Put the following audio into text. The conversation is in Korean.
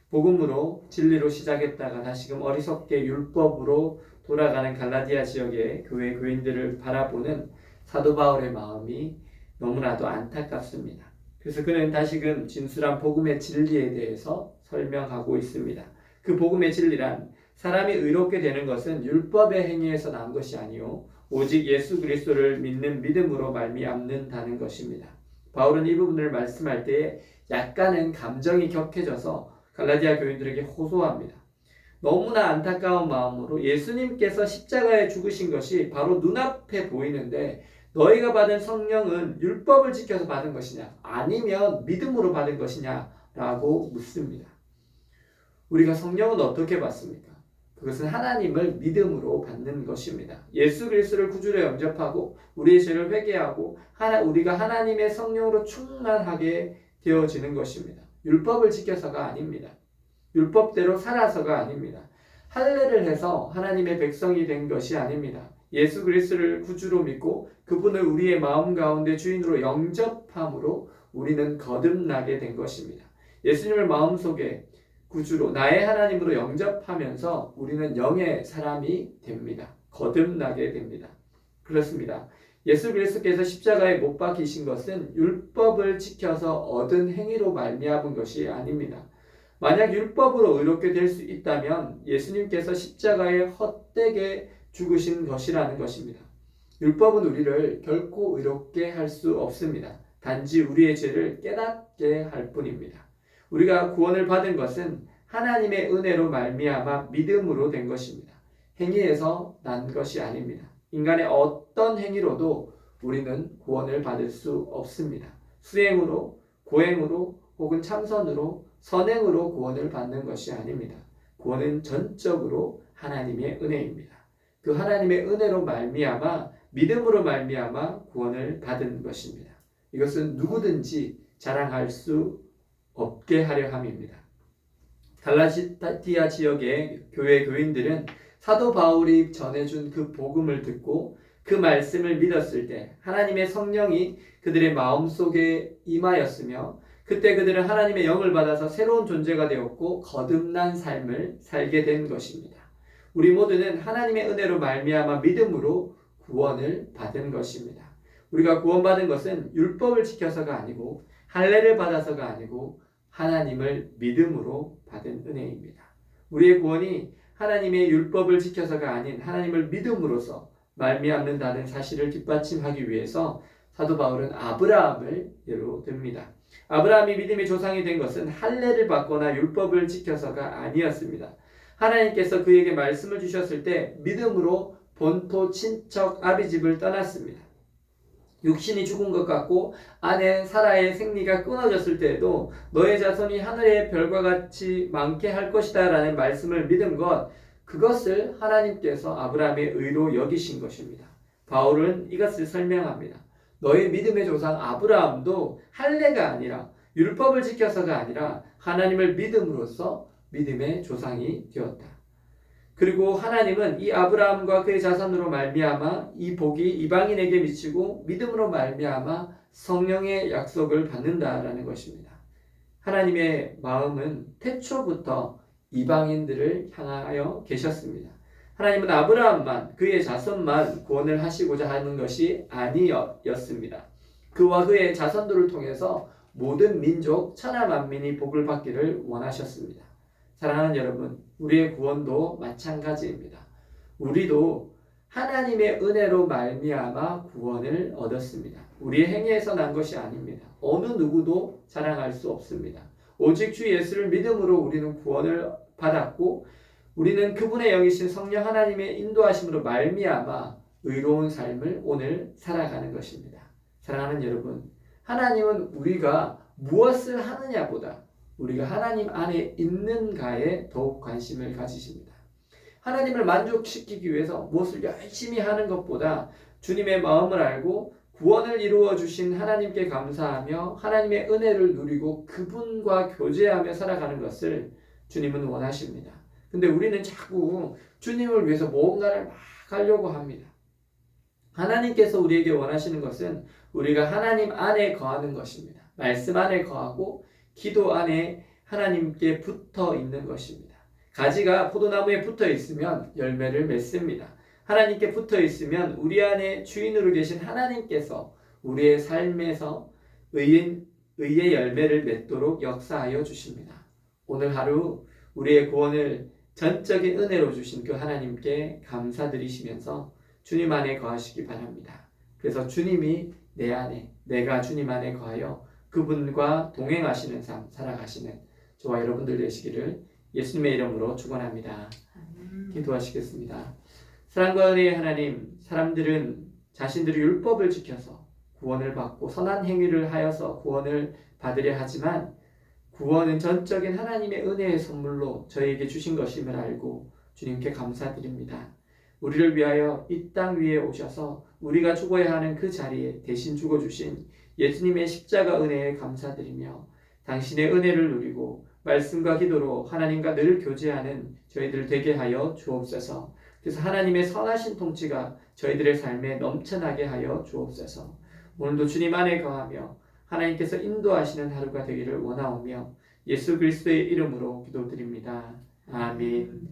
복음으로 진리로 시작했다가 다시금 어리석게 율법으로 돌아가는 갈라디아 지역의 교회 교인들을 바라보는 사도 바울의 마음이 너무나도 안타깝습니다. 그래서 그는 다시금 진술한 복음의 진리에 대해서 설명하고 있습니다. 그 복음의 진리란 사람이 의롭게 되는 것은 율법의 행위에서 난 것이 아니요 오직 예수 그리스도를 믿는 믿음으로 말미암는다는 것입니다. 바울은 이 부분을 말씀할 때에 약간은 감정이 격해져서 갈라디아 교인들에게 호소합니다. 너무나 안타까운 마음으로 예수님께서 십자가에 죽으신 것이 바로 눈앞에 보이는데 너희가 받은 성령은 율법을 지켜서 받은 것이냐 아니면 믿음으로 받은 것이냐 라고 묻습니다. 우리가 성령은 어떻게 받습니까? 그것은 하나님을 믿음으로 받는 것입니다. 예수 그리스도를 구주로 영접하고 우리의 죄를 회개하고 우리가 하나님의 성령으로 충만하게 되어지는 것입니다. 율법을 지켜서가 아닙니다. 율법대로 살아서가 아닙니다. 할례를 해서 하나님의 백성이 된 것이 아닙니다. 예수 그리스도를 구주로 믿고 그분을 우리의 마음 가운데 주인으로 영접함으로 우리는 거듭나게 된 것입니다. 예수님을 마음속에 구주로 나의 하나님으로 영접하면서 우리는 영의 사람이 됩니다. 거듭나게 됩니다. 그렇습니다. 예수 그리스도께서 십자가에 못 박히신 것은 율법을 지켜서 얻은 행위로 말미암은 것이 아닙니다. 만약 율법으로 의롭게 될 수 있다면 예수님께서 십자가에 헛되게 죽으신 것이라는 것입니다. 율법은 우리를 결코 의롭게 할 수 없습니다. 단지 우리의 죄를 깨닫게 할 뿐입니다. 우리가 구원을 받은 것은 하나님의 은혜로 말미암아 믿음으로 된 것입니다. 행위에서 난 것이 아닙니다. 인간의 어떤 행위로도 우리는 구원을 받을 수 없습니다. 수행으로, 고행으로, 혹은 참선으로, 선행으로 구원을 받는 것이 아닙니다. 구원은 전적으로 하나님의 은혜입니다. 그 하나님의 은혜로 말미암아 믿음으로 말미암아 구원을 받은 것입니다. 이것은 누구든지 자랑할 수 없게 하려 함입니다. 갈라디아 지역의 교회 교인들은 사도 바울이 전해준 그 복음을 듣고 그 말씀을 믿었을 때 하나님의 성령이 그들의 마음속에 임하였으며 그때 그들은 하나님의 영을 받아서 새로운 존재가 되었고 거듭난 삶을 살게 된 것입니다. 우리 모두는 하나님의 은혜로 말미암아 믿음으로 구원을 받은 것입니다. 우리가 구원받은 것은 율법을 지켜서가 아니고 할례를 받아서가 아니고 하나님을 믿음으로 받은 은혜입니다. 우리의 구원이 하나님의 율법을 지켜서가 아닌 하나님을 믿음으로써 말미암는다는 사실을 뒷받침하기 위해서 사도 바울은 아브라함을 예로 듭니다. 아브라함이 믿음의 조상이 된 것은 할례를 받거나 율법을 지켜서가 아니었습니다. 하나님께서 그에게 말씀을 주셨을 때 믿음으로 본토 친척 아비집을 떠났습니다. 육신이 죽은 것 같고 아내 사라의 생리가 끊어졌을 때에도 너의 자손이 하늘의 별과 같이 많게 할 것이다 라는 말씀을 믿은 것, 그것을 하나님께서 아브라함의 의로 여기신 것입니다. 바울은 이것을 설명합니다. 너의 믿음의 조상 아브라함도 할례가 아니라 율법을 지켜서가 아니라 하나님을 믿음으로써 믿음의 조상이 되었다. 그리고 하나님은 이 아브라함과 그의 자손으로 말미암아 이 복이 이방인에게 미치고 믿음으로 말미암아 성령의 약속을 받는다라는 것입니다. 하나님의 마음은 태초부터 이방인들을 향하여 계셨습니다. 하나님은 아브라함만 그의 자손만 구원을 하시고자 하는 것이 아니었습니다. 그와 그의 자손들을 통해서 모든 민족 천하 만민이 복을 받기를 원하셨습니다. 사랑하는 여러분, 우리의 구원도 마찬가지입니다. 우리도 하나님의 은혜로 말미암아 구원을 얻었습니다. 우리의 행위에서 난 것이 아닙니다. 어느 누구도 자랑할 수 없습니다. 오직 주 예수를 믿음으로 우리는 구원을 받았고 우리는 그분의 영이신 성령 하나님의 인도하심으로 말미암아 의로운 삶을 오늘 살아가는 것입니다. 사랑하는 여러분, 하나님은 우리가 무엇을 하느냐보다 우리가 하나님 안에 있는가에 더욱 관심을 가지십니다. 하나님을 만족시키기 위해서 무엇을 열심히 하는 것보다 주님의 마음을 알고 구원을 이루어 주신 하나님께 감사하며 하나님의 은혜를 누리고 그분과 교제하며 살아가는 것을 주님은 원하십니다. 근데 우리는 자꾸 주님을 위해서 뭔가를 막 하려고 합니다. 하나님께서 우리에게 원하시는 것은 우리가 하나님 안에 거하는 것입니다. 말씀 안에 거하고 기도 안에 하나님께 붙어 있는 것입니다. 가지가 포도나무에 붙어 있으면 열매를 맺습니다. 하나님께 붙어 있으면 우리 안에 주인으로 계신 하나님께서 우리의 삶에서 의의 열매를 맺도록 역사하여 주십니다. 오늘 하루 우리의 구원을 전적인 은혜로 주신 그 하나님께 감사드리시면서 주님 안에 거하시기 바랍니다. 그래서 주님이 내 안에, 내가 주님 안에 거하여 그분과 동행하시는 삶 살아가시는 저와 여러분들 되시기를 예수님의 이름으로 축원합니다. 기도하시겠습니다. 사랑과 은혜의 하나님, 사람들은 자신들이 율법을 지켜서 구원을 받고 선한 행위를 하여서 구원을 받으려 하지만 구원은 전적인 하나님의 은혜의 선물로 저희에게 주신 것임을 알고 주님께 감사드립니다. 우리를 위하여 이 땅 위에 오셔서 우리가 죽어야 하는 그 자리에 대신 죽어주신 예수님의 십자가 은혜에 감사드리며 당신의 은혜를 누리고 말씀과 기도로 하나님과 늘 교제하는 저희들 되게 하여 주옵소서. 그래서 하나님의 선하신 통치가 저희들의 삶에 넘쳐나게 하여 주옵소서. 오늘도 주님 안에 거하며 하나님께서 인도하시는 하루가 되기를 원하오며 예수 그리스도의 이름으로 기도드립니다. 아멘.